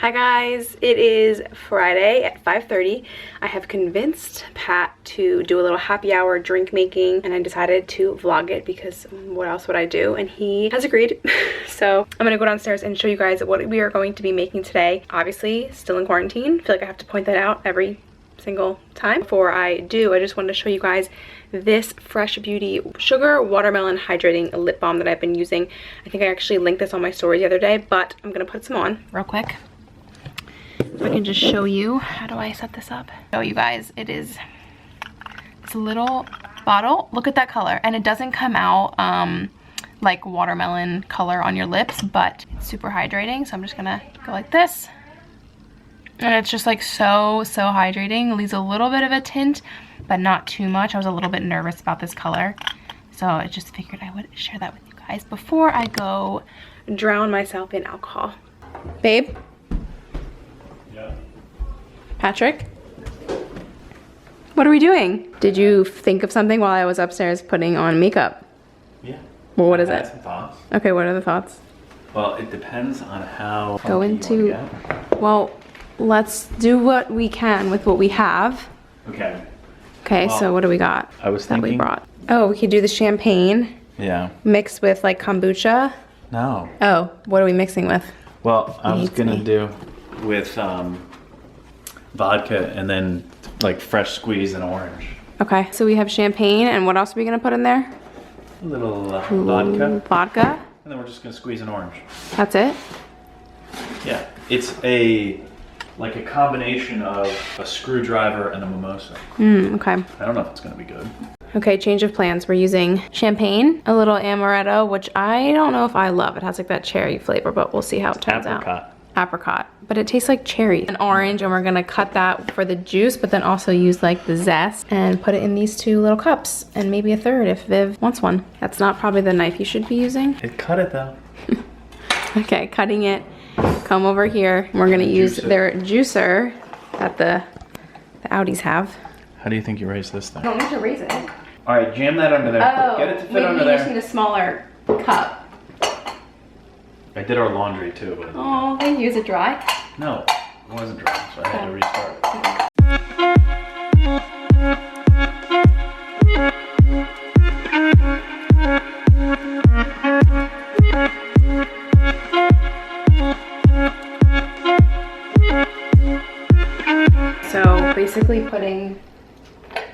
Hi guys, it is Friday at 5:30. I have convinced Pat to do a little happy hour drink making and I decided to vlog it because what else would I do? And he has agreed. So I'm gonna go downstairs and show you guys what we are going to be making today. Obviously still in quarantine. I feel like I have to point that out every single time. Before I do, I just wanted to show you guys this Fresh Beauty Sugar Watermelon Hydrating Lip Balm that I've been using. I think I actually linked this on my story the other day, but I'm gonna put some on real quick. If I can just show you, how do I set this up? Show you guys, it's a little bottle. Look at that color, and it doesn't come out like watermelon color on your lips, but it's super hydrating. So I'm just gonna go like this, and it's just like so hydrating. It leaves a little bit of a tint, but not too much. I was a little bit nervous about this color, so I just figured I would share that with you guys before I go drown myself in alcohol. Babe? Patrick? What are we doing? Did you think of something while I was upstairs putting on makeup? Yeah. Well, what is it? Some thoughts. Okay, what are the thoughts? Well, it depends on how Go into, well, let's do what we can with what we have. Okay. Okay, well, so what do we got I was that thinking, we brought? Oh, we could do the champagne. Yeah. Mixed with like kombucha. No. Oh, what are we mixing with? Well, I was gonna do with vodka and then like fresh squeeze and orange. Okay, so we have champagne, and what else are we gonna put in there? A little vodka. Vodka. And then we're just gonna squeeze an orange. That's it? Yeah. It's like a combination of a screwdriver and a mimosa. Okay. I don't know if it's gonna be good. Okay, change of plans. We're using champagne, a little amaretto, which I don't know if I love. It has like that cherry flavor, but we'll see how it turns out. Apricot, but it tastes like cherry. An orange, and we're gonna cut that for the juice, but then also use like the zest and put it in these two little cups, and maybe a third if Viv wants one. That's not probably the knife you should be using. It cut it though. Okay, cutting it. Come over here. We're gonna use their juicer that the Audis have. How do you think you raise this thing? I don't need to raise it. All right, jam that under there. Oh, get it to fit maybe under we there. just need a smaller cup. I did our laundry too, but Oh, thank you. Is it dry? no, it wasn't dry, so I had to restart it. So basically putting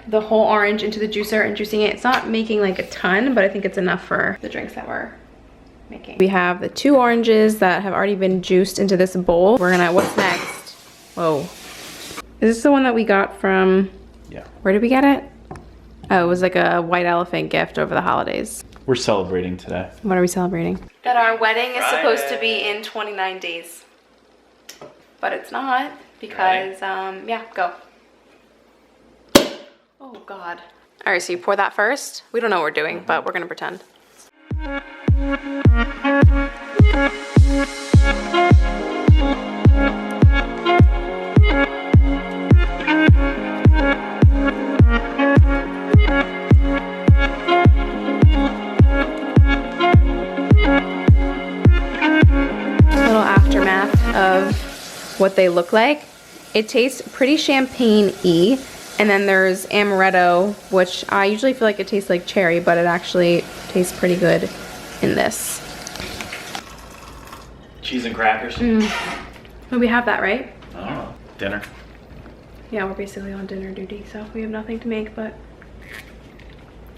the whole orange into the juicer and juicing it. It's not making like a ton, but I think it's enough for the drinks that we're making. We have the 2 oranges that have already been juiced into this bowl. We're gonna, what's next? Whoa. Is this the one that we got from, Yeah. where did we get it? Oh, it was like a white elephant gift over the holidays. We're celebrating today. What are we celebrating? That our wedding is supposed to be in 29 days. But it's not because, yeah, go. Oh God. All right, so you pour that first. We don't know what we're doing, but we're gonna pretend. Little aftermath of what they look like. It tastes pretty champagne-y. And then there's amaretto, which I usually feel like it tastes like cherry, but it actually tastes pretty good in this. Cheese and crackers. Well, we have that, right? I don't know. Dinner. Yeah, we're basically on dinner duty, so we have nothing to make, but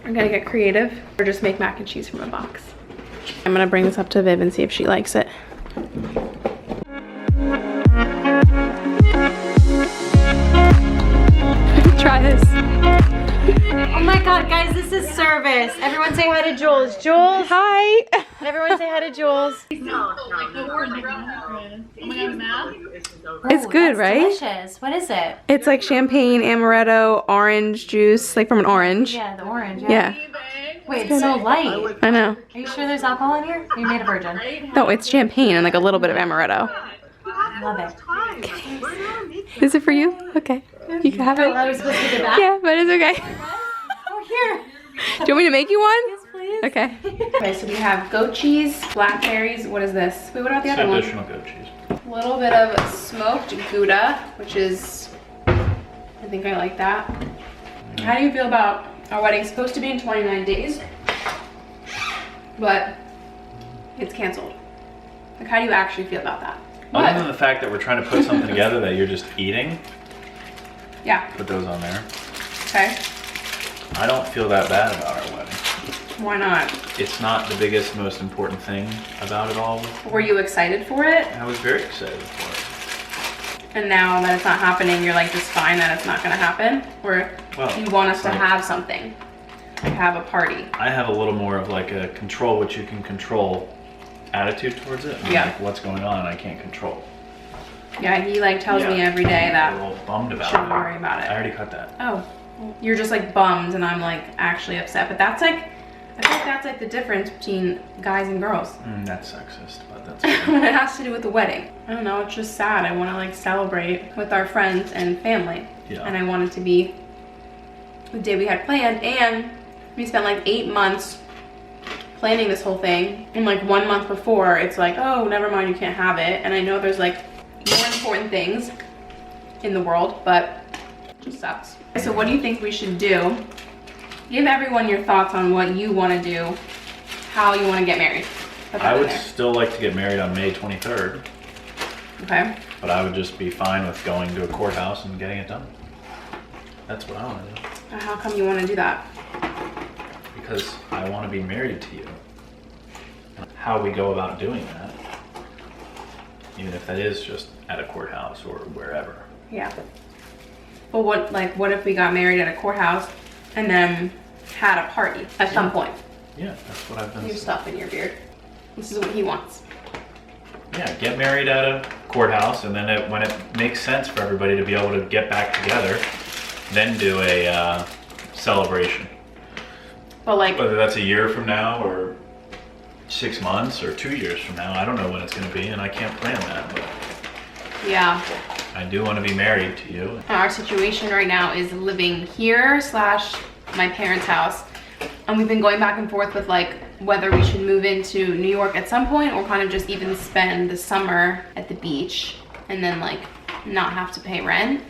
I'm gonna get creative or just make mac and cheese from a box. I'm gonna bring this up to Viv and see if she likes it. Try this. Oh my God, guys, this is service. Everyone say hi to Jules. Jules. Hi. Everyone say hi to Jules. It's good, right? Delicious. What is it? It's like champagne, amaretto, orange juice, like from an orange. Yeah, the orange. Yeah. Wait, it's so light. I know. Are you sure there's alcohol in here? Or you made a virgin? No, it's champagne and like a little bit of amaretto. Love it. Is it for you? Okay. You can have it. I was supposed to get back? Yeah, but it's okay. Oh, here. Do you want me to make you one? Yes, please. Okay. Okay, so we have goat cheese, blackberries. What is this? Wait, what about the other one? Additional goat cheese. little bit of smoked Gouda, which is, I think I like that. How do you feel about our wedding? It's supposed to be in 29 days, but it's canceled. Like, how do you actually feel about that? Other than the fact that we're trying to put something together that you're just eating, yeah. put those on there. Okay. I don't feel that bad about our wedding. Why not? It's not the biggest, most important thing about it all. Were you excited for it? I was very excited for it. And now that it's not happening, you're like just fine that it's not gonna happen? Or Well, you want us to like- have something? Like have a party? I have a little more of like a control what you can control attitude towards it. Yeah. Like what's going on I can't control. Yeah, he like tells me Yeah. every day I'm that a little bummed about shouldn't it. worry about I it. already cut that. Oh, you're just like bummed and I'm like actually upset. But that's like, I feel like that's like the difference between guys and girls. That's sexist, but that's When it has to do with the wedding. I don't know, it's just sad. I want to like celebrate with our friends and family. Yeah. And I want it to be the day we had planned, and we spent like 8 months planning this whole thing, and like 1 month before it's like, oh, never mind, you can't have it. And I know there's like more important things in the world, but it just sucks. So what do you think we should do? Give everyone your thoughts on what you want to do, how you want to get married. Put that I in would there. still like to get married on May 23rd, Okay. but I would just be fine with going to a courthouse and getting it done. That's what I want to do. How come you want to do that? Because I want to be married to you. How we go about doing that, even if that is just at a courthouse or wherever. Yeah. But what if we got married at a courthouse and then had a party at some point? Yeah, that's what I've been You saying. stuff in your beard. This is what he wants. Yeah, get married at a courthouse, and then when it makes sense for everybody to be able to get back together, then do a celebration. But like, Whether that's a year from now or 6 months or 2 years from now, I don't know when it's going to be, and I can't plan that. But yeah. I do want to be married to you. Our situation right now is living here / my parents' house. And we've been going back and forth with like whether we should move into New York at some point or kind of just even spend the summer at the beach and then like not have to pay rent,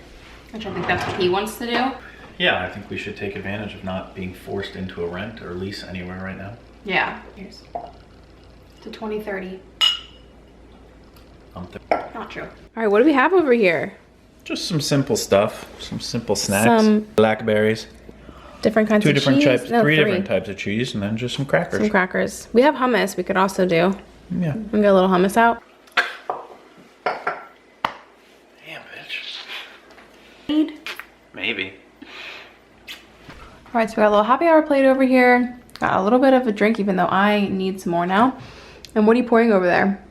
which I think that's what he wants to do. Yeah, I think we should take advantage of not being forced into a rent or lease anywhere right now. Yeah. Here's to 2030. Not true. All right, what do we have over here? Just some simple stuff, some simple snacks. Some blackberries, different kinds two of different cheese. types, No, three different types of cheese, and then just some crackers. Some crackers. We have hummus. We could also do. Yeah. We get a little hummus out. Damn, bitch. Maybe. All right, so we got a little happy hour plate over here. Got a little bit of a drink, even though I need some more now. And what are you pouring over there?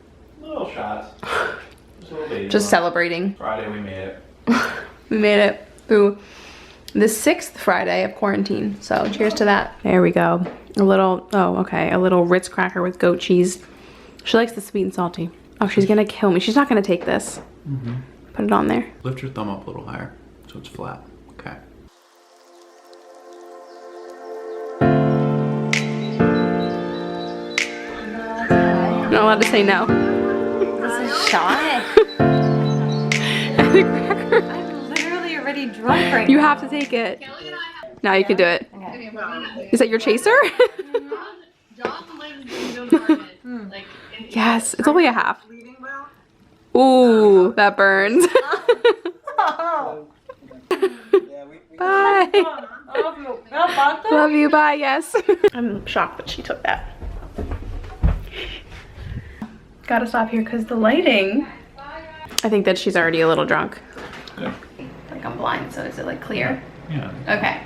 Little shots. Just a little baby Just one. celebrating. Friday we made it. We made it through the 6th Friday of quarantine. So cheers to that. There we go. A little, oh, okay. A little Ritz cracker with goat cheese. She likes the sweet and salty. Oh, she's gonna kill me. She's not gonna take this. Put it on there. Lift your thumb up a little higher so it's flat. Okay. I'm not allowed to say no. This is shot. And the cracker. I'm literally already drunk right You now. have to take it. Now you can do it. Is that your chaser? John lives in an apartment. Like, Yes, it's only a half. Ooh, that burns. Bye. Love you. Bye. Yes. I'm shocked that she took that. Gotta stop here because the lighting. I think that she's already a little drunk. Yeah. Like I'm blind, so is it like clear? Yeah. Okay.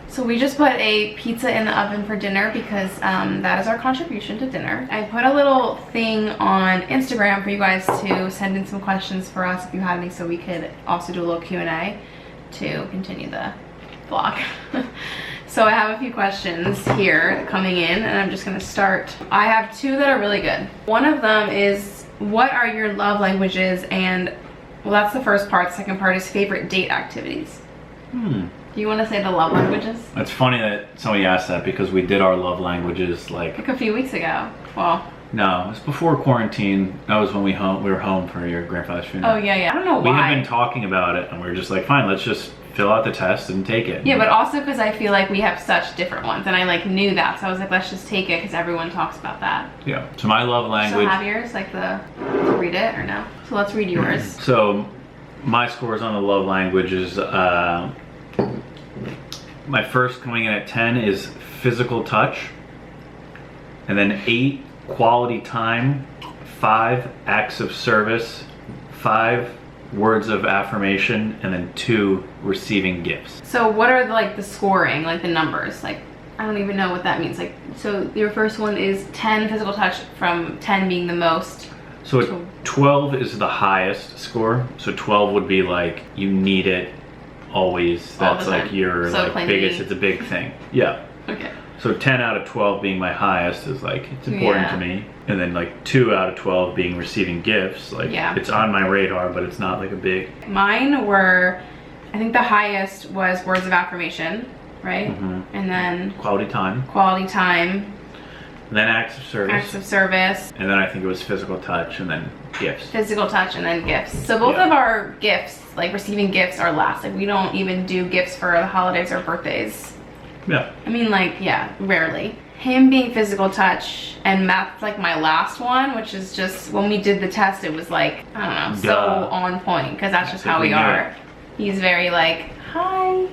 So we just put a pizza in the oven for dinner because that is our contribution to dinner. I put a little thing on Instagram for you guys to send in some questions for us if you had any, so we could also do a little Q&A to continue the vlog. So I have a few questions here coming in, and I'm just gonna start. I have two that are really good. One of them is, what are your love languages? And well, that's the first part. The second part is favorite date activities. Do you want to say the love languages? It's funny that somebody asked that because we did our love languages like Like a few weeks ago. Well, No, it was before quarantine. That was when we were home for your grandfather's funeral. Oh yeah. I don't know We why. had been talking about it, and we were just like, fine, let's just fill out the test and take it. Yeah, but also because I feel like we have such different ones, and I like knew that, so I was like, let's just take it because everyone talks about that. Yeah. So my love language. So have yours, like to read it or no? So let's read yours. So my scores on the love language is my first coming in at 10 is physical touch, and then 8 quality time, 5 acts of service, 5 words of affirmation, and then 2 receiving gifts. So what are the scoring, like the numbers? Like I don't even know what that means. Like so your first one is 10 physical touch, from 10 being the most. So 12 is the highest score. So 12 would be like you need it always. All That's the like time. your So like claim biggest. me. It's a big thing. Yeah. Okay. So 10 out of 12 being my highest is like, it's important to me. And then like 2 out of 12 being receiving gifts. Like it's on my radar, but it's not like a big. Mine were, I think the highest was words of affirmation, right? And then Quality time. quality time, And then acts of service. acts of service, And then I think it was physical touch and then gifts. physical touch, and then gifts. So both of our gifts, like receiving gifts, are last. Like we don't even do gifts for the holidays or birthdays. Yeah. I mean, like, yeah, rarely. Him being physical touch, and Matt's like my last one, which is just, when we did the test, it was like, I don't know, so on point, because that's just how we are. He's very like, hi.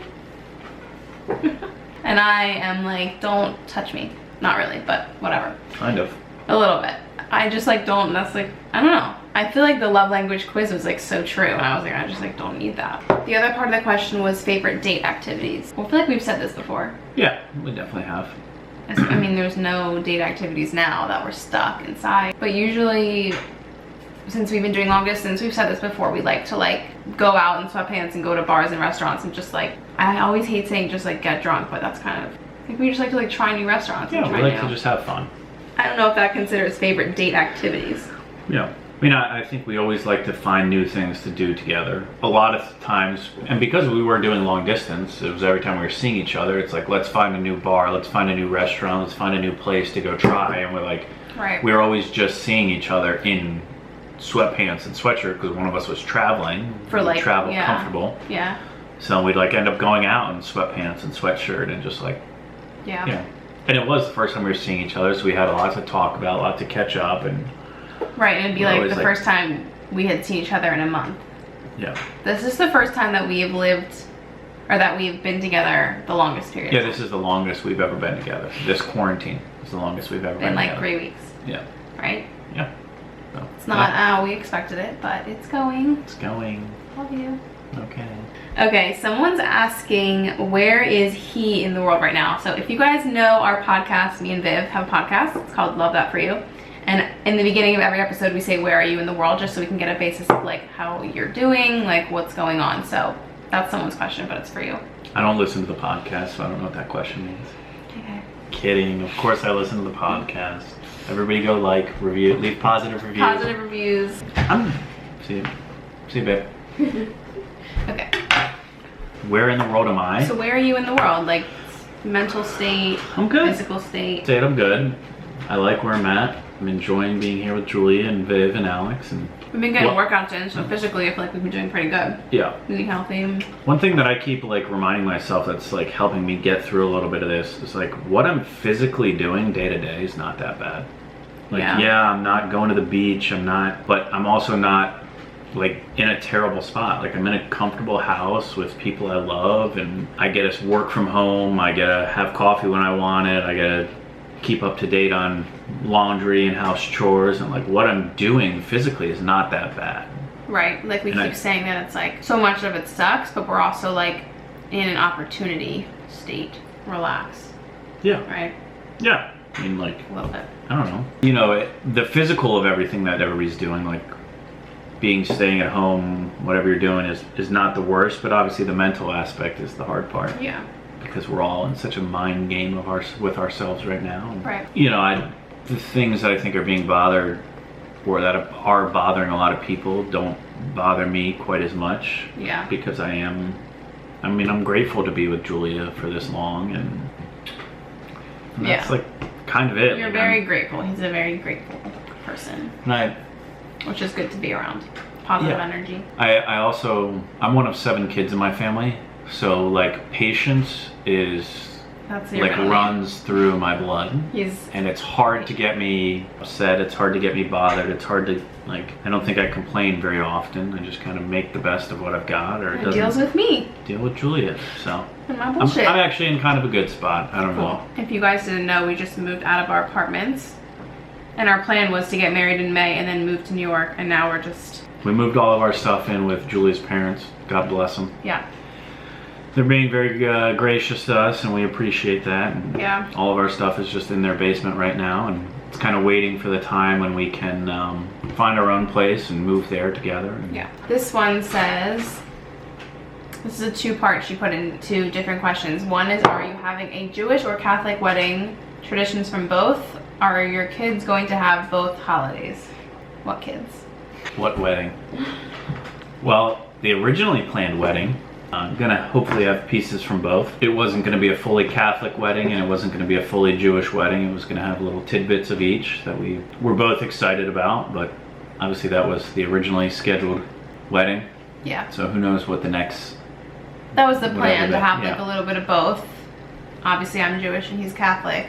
And I am like, don't touch me. Not really, but whatever. Kind of. A little bit. I just like don't, that's like, I don't know. I feel like the love language quiz was like so true, and I was like, I just like don't need that. The other part of the question was favorite date activities. Well, I feel like we've said this before. Yeah, we definitely have. I mean, there's no date activities now that we're stuck inside. But usually, since we've been doing long distance, we've said this before, we like to like go out in sweatpants and go to bars and restaurants and just like, I always hate saying just like get drunk, but that's kind of, I think we just like to like try new restaurants. Yeah, and we try like to new. just have fun. I don't know if that considers favorite date activities. Yeah. I mean, I think we always like to find new things to do together. A lot of times, and because we were doing long distance, it was every time we were seeing each other, it's like, let's find a new bar, let's find a new restaurant, let's find a new place to go try. And we're like, Right. we were always just seeing each other in sweatpants and sweatshirt because one of us was traveling. For like, We'd travel yeah. comfortable. Yeah. So we'd like end up going out in sweatpants and sweatshirt and just like, Yeah. yeah. And it was the first time we were seeing each other, so we had a lot to talk about, a lot to catch up, and Right, and it'd be We're like always the like- first time we had seen each other in a month. yeah. This is the first time that we have lived, or that we've been together the longest period. Yeah, this is the longest we've ever been together. This quarantine is the longest we've ever been in like together. 3 weeks, Yeah, right? yeah. So, It's not how we expected it, but it's going. It's going. Love you. Okay. Okay, someone's asking, where is he in the world right now? So if you guys know our podcast, me and Viv have a podcast. It's called Love That For You. And in the beginning of every episode, we say, where are you in the world? Just so we can get a basis of like how you're doing, like what's going on. So that's someone's question, but it's for you. I don't listen to the podcast, so I don't know what that question means. Okay. Kidding. Of course I listen to the podcast. Everybody go like, review, leave positive reviews. Positive reviews. See you, babe. Okay. Where in the world am I? So where are you in the world? Like mental state, I'm good. physical state. Say it, I'm good. I like where I'm at. I'm enjoying being here with Julia and Viv and Alex, and We've been getting What? workouts in, so physically I feel like we've been doing pretty good. yeah. Eating healthy. One thing that I keep like reminding myself that's like helping me get through a little bit of this is like what I'm physically doing day to day is not that bad. Like Yeah. I'm not going to the beach, but I'm also not like in a terrible spot. Like I'm in a comfortable house with people I love, and I get to work from home. I get to have coffee when I want it. I get to keep up to date on laundry and house chores, and like what I'm doing physically is not that bad. Right, like we And keep saying that it's like so much of it sucks, but we're also like in an opportunity state. Relax, Yeah. right? Yeah. I mean, like, A little bit. I don't know. You know, the physical of everything that everybody's doing, like staying at home, whatever you're doing is not the worst, but obviously the mental aspect is the hard part. Yeah. Because we're all in such a mind game of with ourselves right now. And, Right. you know, the things that I think are being bothered, or that are bothering a lot of people, don't bother me quite as much. Yeah. Because I'm grateful to be with Julia for this long, and that's Yeah. like kind of it. You're Like, very grateful. He's a very grateful person, And which is good to be around. Positive Yeah. energy. I'm one of 7 kids in my family, so like patience is That's your like middle name. runs through my blood. And It's hard to get me upset, it's hard to get me bothered, it's hard to, like, I don't think I complain very often. I just kind of make the best of what I've got, or it it deals doesn't with me deal with Julia. So and my I'm bullshit. actually in kind of a good spot. I don't know. If you guys didn't know, we just moved out of our apartments, and our plan was to get married in May and then move to New York, and now we're just, We moved all of our stuff in with Julia's parents. God bless them. yeah. They're being very gracious to us, and we appreciate that. And Yeah. all of our stuff is just in their basement right now, and it's kind of waiting for the time when we can find our own place and move there together. And Yeah. This one says, this is a 2-part. She put in 2 different questions. One is, are you having a Jewish or Catholic wedding? Traditions from both? Are your kids going to have both holidays? What kids? What wedding? Well, the originally planned wedding, I'm gonna hopefully have pieces from both. It wasn't gonna be a fully Catholic wedding, and it wasn't gonna be a fully Jewish wedding. It was gonna have little tidbits of each that we were both excited about, but obviously that was the originally scheduled wedding. Yeah. So who knows what the next... That was the Whatever plan, to that- have like yeah. a little bit of both. Obviously I'm Jewish and he's Catholic.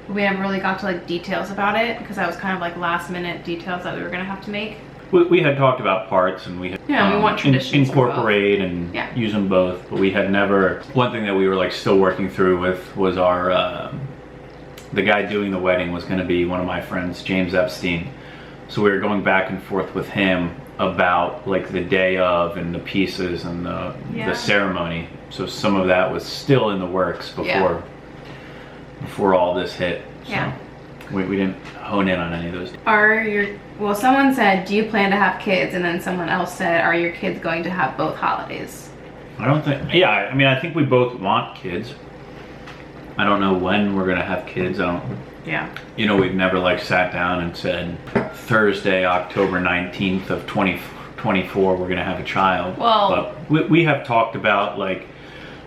We never really got to like details about it because that was kind of like last minute details that we were gonna have to make. We had talked about parts, and we had Yeah, we want traditions for incorporate and Yeah. use them both, but we had never... One thing that we were like still working through with was our... the guy doing the wedding was going to be one of my friends, James Epstein. So we were going back and forth with him about like the day of and the pieces and Yeah. the ceremony. So some of that was still in the works Yeah. before all this hit. So Yeah. we didn't hone in on any of those. Well, someone said, do you plan to have kids? And then someone else said, are your kids going to have both holidays? I don't think... Yeah, I mean, I think we both want kids. I don't know when we're going to have kids. I don't... Yeah. You know, we've never like sat down and said Thursday, October 19th of 2024, we're gonna have a child. Well- but we have talked about like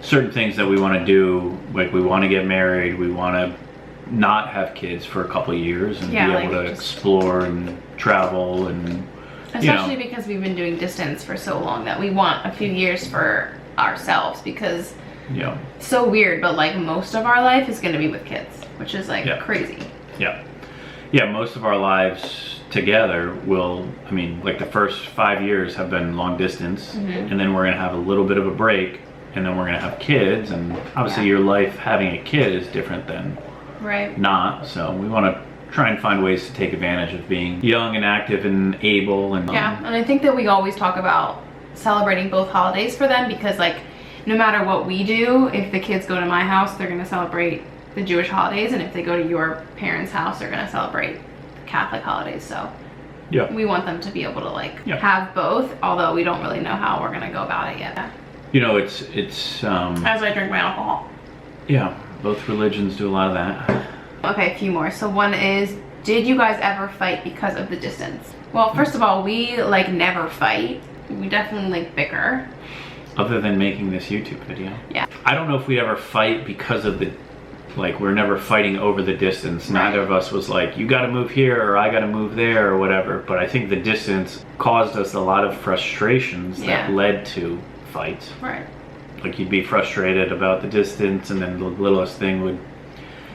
certain things that we want to do. Like we want to get married, we want to not have kids for a couple of years and Yeah, be like able to just- explore and travel and Especially because we've been doing distance for so long that we want a few years for ourselves, because yeah, so weird, but like most of our life is going to be with kids, which is like Yeah. crazy. yeah. Most of our lives together will, I mean, like the first 5 years have been long distance, Mm-hmm. and then we're gonna have a little bit of a break, and then we're gonna have kids, and obviously Yeah. your life having a kid is different than Right. not. So we want to try and find ways to take advantage of being young and active and able and Yeah, and I think that we always talk about celebrating both holidays for them, because like no matter what we do, if the kids go to my house, they're going to celebrate the Jewish holidays, and if they go to your parents' house, they're going to celebrate the Catholic holidays. So yeah. we want them to be able to like Yeah. have both, although we don't really know how we're going to go about it yet. You know, it's As I drink my alcohol. yeah, both religions do a lot of that. Okay, a few more. So one is, did you guys ever fight because of the distance? Well, first of all, we like never fight. We definitely like bicker. Other than making this YouTube video. Yeah. I don't know if we ever fight because of the, like we're never fighting over the distance. Right. Neither of us was like, you gotta move here or I gotta move there or whatever. But I think the distance caused us a lot of frustrations Yeah. that led to fights. Right. Like you'd be frustrated about the distance and then the littlest thing would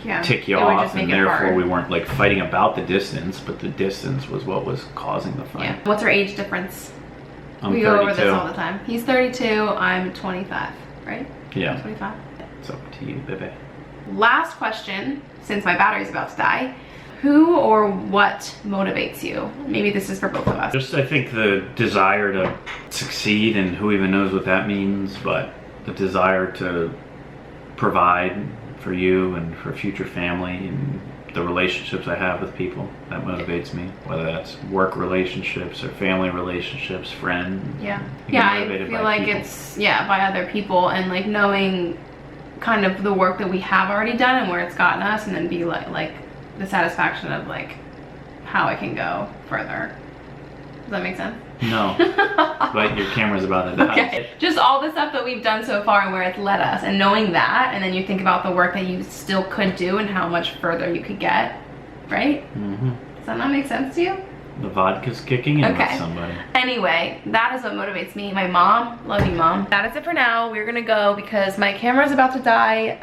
Yeah. tick you It would off, just make and it therefore hard. we weren't like fighting about the distance, but the distance was what was causing the fight. Yeah. What's our age difference? I'm We 32. go over this all the time. He's 32, I'm 25, right? Yeah, 25. it's up to you, baby. Last question, since my battery's about to die. Who or what motivates you? Maybe this is for both of us. Just I think the desire to succeed, and who even knows what that means, but the desire to provide for you and for future family and the relationships I have with people, that motivates me, whether that's work relationships or family relationships, friends. Yeah. You get Yeah, I motivated feel by like people. it's, yeah, by other people, and like knowing kind of the work that we have already done and where it's gotten us, and then be like the satisfaction of like how it can go further. Does that make sense? No, but your camera's about to die. Okay. Just all the stuff that we've done so far and where it's led us, and knowing that, and then you think about the work that you still could do and how much further you could get, right? Mm-hmm. Does that not make sense to you? The vodka's kicking in Okay. with somebody. Anyway, that is what motivates me. My mom, love you, Mom. That is it for now. We're gonna go because my camera's about to die,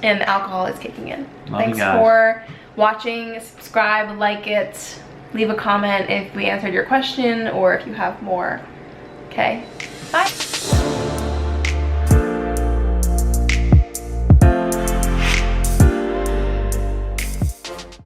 and the alcohol is kicking in. Love Thanks you guys. for watching. Subscribe, like it, leave a comment if we answered your question or if you have more. Okay, bye.